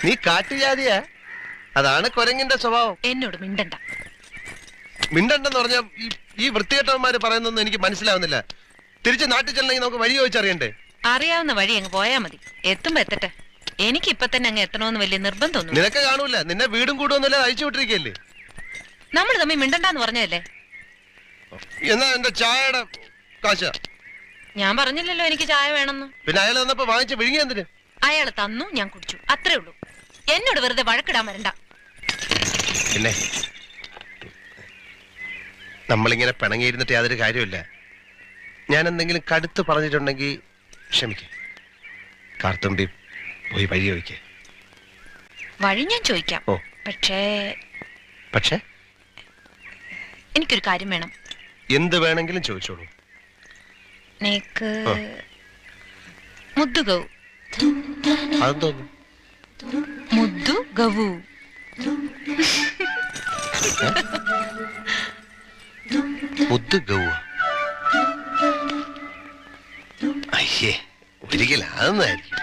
നീ കാട്ടുജാതിയാ, അതാണ് കൊരങ്ങിന്റെ സ്വഭാവം. എന്നോട് മിണ്ടണ്ട. മിണ്ടണ്ടെന്ന് പറഞ്ഞ ഈ വൃത്തികെട്ടവന്മാര് പറയുന്നൊന്നും എനിക്ക് മനസ്സിലാവുന്നില്ല. തിരിച്ച് നാട്ടിൽ ചെല്ലണമെങ്കിൽ നമുക്ക് വഴി ചോദിച്ചറിയണ്ടേ? അറിയാവുന്ന വഴി അങ്ങ് പോയാ മതി, എത്തുമ്പോ എത്തട്ടെ. എനിക്ക് ഇപ്പൊ തന്നെ അങ്ങ് എത്തണമെന്ന് വലിയ നിർബന്ധമൊന്നും. നിനക്ക് കാണൂല, നിന്നെ വീടും കൂടുവൊന്നുമില്ല, അയച്ചു വിട്ടിരിക്കല്ലേ. നമ്മൾ തമ്മിൽ മിണ്ടണ്ടെന്ന് പറഞ്ഞതല്ലേ. എന്നാ എന്റെ ചായയുടെ കാശ? ഞാൻ പറഞ്ഞില്ലല്ലോ എനിക്ക് ചായ വേണമെന്ന്. പിന്നെ അയാൾ തന്നപ്പോ വാങ്ങിച്ച് വിഴുങ്ങി എന്തിന്? അയാൾ തന്നു, ഞാൻ കുടിച്ചു, അത്രേ ഉള്ളൂ. എന്നോട് വെറുതെ വഴക്കിടാൻ വരണ്ട. പിന്നെ നമ്മളിങ്ങനെ പിണങ്ങിയിരുന്നിട്ട് യാതൊരു കാര്യമില്ല. ഞാൻ എന്തെങ്കിലും കടുത്ത് പറഞ്ഞിട്ടുണ്ടെങ്കിൽ ക്ഷമിക്ക. കാർത്തുമ്പി പോയി വഴി ചോദിക്ക. വഴി ഞാൻ ചോദിക്കാം. ഓ, പക്ഷേ എനിക്കൊരു കാര്യം വേണം. എന്ത് വേണമെങ്കിലും ചോദിച്ചോളൂ. നേക്ക് മുദ്ദു ഗൗ. അതെന്തോന്നു? മുദ്ദു ഗവു. മുദ്ദു ഗൗ? അയ്യേ, ഒരിക്കലും അതൊന്നായിരിക്കും.